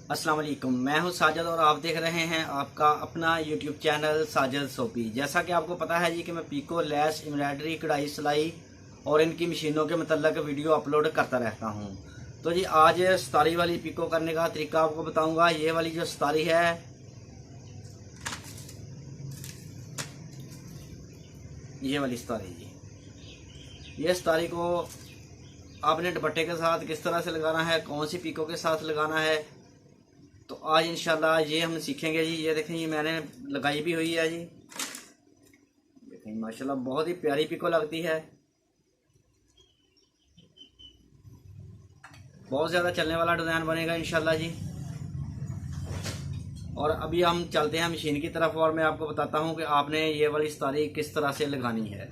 अस्सलाम वालेकुम, मैं हूं साजिद और आप देख रहे हैं आपका अपना यूट्यूब चैनल साजिद सोपी। जैसा कि आपको पता है जी कि मैं पीको, लेस, एम्ब्रॉयडरी, कढ़ाई, सिलाई और इनकी मशीनों के मतलब वीडियो अपलोड करता रहता हूं। तो जी आज सितारी वाली पीको करने का तरीका आपको बताऊंगा। ये वाली जो सितारी है, ये वाली सितारी जी, ये सितारी को आपने दुपट्टे के साथ किस तरह से लगाना है, कौन सी पीको के साथ लगाना है, तो आज इंशाल्लाह ये हम सीखेंगे जी। ये देखें, ये मैंने लगाई भी हुई है जी। देखें माशाल्लाह बहुत ही प्यारी पिको लगती है, बहुत ज़्यादा चलने वाला डिज़ाइन बनेगा इंशाल्लाह जी। और अभी हम चलते हैं मशीन की तरफ और मैं आपको बताता हूँ कि आपने ये वाली सितारी किस तरह से लगानी है।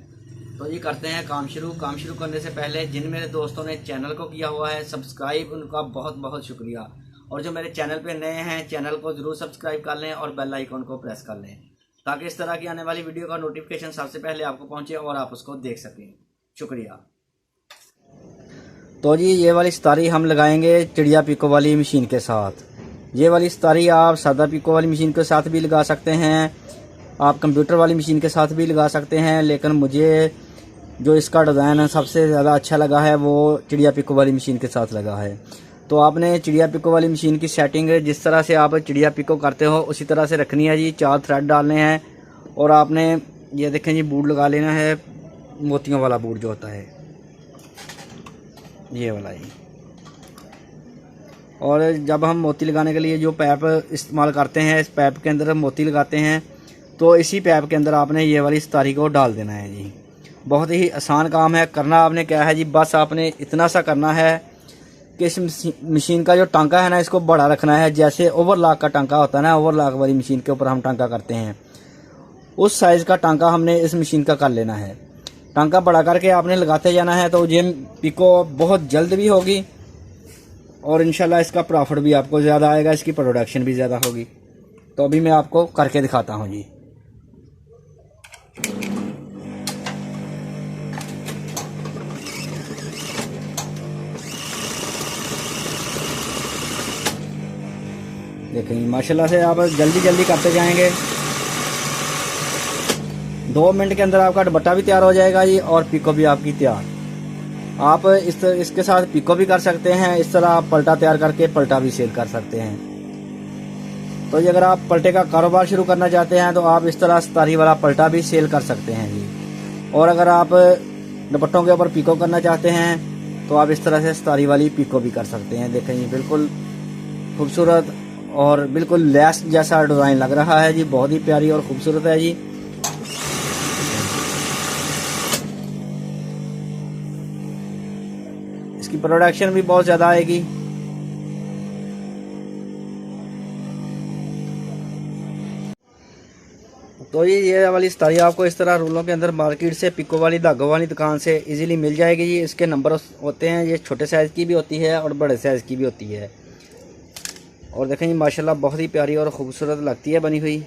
तो ये करते हैं काम शुरू। काम शुरू करने से पहले जिन मेरे दोस्तों ने चैनल को किया हुआ है सब्सक्राइब, उनका बहुत बहुत शुक्रिया। और जो मेरे चैनल पे नए हैं, चैनल को ज़रूर सब्सक्राइब कर लें और बेल आइकन को प्रेस कर लें ताकि इस तरह की आने वाली वीडियो का नोटिफिकेशन सबसे पहले आपको पहुंचे और आप उसको देख सकें। शुक्रिया। तो जी ये वाली सितारी हम लगाएंगे चिड़िया पिको वाली मशीन के साथ। ये वाली सितारी आप सादा पिको वाली मशीन के साथ भी लगा सकते हैं, आप कंप्यूटर वाली मशीन के साथ भी लगा सकते हैं, लेकिन मुझे जो इसका डिज़ाइन सबसे ज़्यादा अच्छा लगा है वो चिड़िया पिको वाली मशीन के साथ लगा है। तो आपने चिड़िया पिको वाली मशीन की सेटिंग जिस तरह से आप चिड़िया पिको करते हो उसी तरह से रखनी है जी। 4 थ्रेड डालने हैं और आपने ये देखें जी बूट लगा लेना है, मोतियों वाला बूट जो होता है ये वाला जी। और जब हम मोती लगाने के लिए जो पैप इस्तेमाल करते हैं, इस पैप के अंदर मोती लगाते हैं, तो इसी पैप के अंदर आपने ये वाली सितारी को डाल देना है जी। बहुत ही आसान काम है। करना आपने क्या है जी, बस आपने इतना सा करना है कि इस मशीन का जो टांका है ना, इसको बड़ा रखना है। जैसे ओवरलॉक का टांका होता है ना, ओवरलॉक वाली मशीन के ऊपर हम टांका करते हैं, उस साइज़ का टांका हमने इस मशीन का कर लेना है। टांका बड़ा करके आपने लगाते जाना है तो ये पिको बहुत जल्द भी होगी और इंशाल्लाह इसका प्रॉफिट भी आपको ज़्यादा आएगा, इसकी प्रोडक्शन भी ज़्यादा होगी। तो अभी मैं आपको करके दिखाता हूँ जी। देखें माशाल्लाह से आप जल्दी जल्दी करते जाएंगे, 2 मिनट के अंदर आपका दुपट्टा भी तैयार हो जाएगा जी और पिको भी आपकी तैयार। आप इसके साथ पिको भी कर सकते हैं, इस तरह आप पलटा तैयार करके पलटा भी सेल कर सकते हैं। तो ये अगर आप पलटे का कारोबार शुरू करना चाहते हैं तो आप इस तरह सितारी वाला पलटा भी सेल कर सकते हैं जी। और अगर आप दुपट्टों के ऊपर पिको करना चाहते हैं तो आप इस तरह से सितारी वाली पिको भी कर सकते हैं। देखें ये बिल्कुल खूबसूरत और बिल्कुल लेस जैसा डिज़ाइन लग रहा है जी, बहुत ही प्यारी और खूबसूरत है जी। इसकी प्रोडक्शन भी बहुत ज़्यादा आएगी। तो ये वाली सितारी आपको इस तरह रूलों के अंदर मार्केट से पिको वाली धागों वाली दुकान से इजीली मिल जाएगी जी। इसके नंबर होते हैं, ये छोटे साइज़ की भी होती है और बड़े साइज़ की भी होती है। और देखें जी माशाल्लाह बहुत ही प्यारी और ख़ूबसूरत लगती है बनी हुई।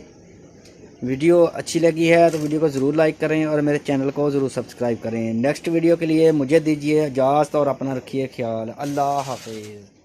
वीडियो अच्छी लगी है तो वीडियो को ज़रूर लाइक करें और मेरे चैनल को ज़रूर सब्सक्राइब करें। नेक्स्ट वीडियो के लिए मुझे दीजिए इजाज़त और अपना रखिए ख्याल। अल्लाह हाफिज़।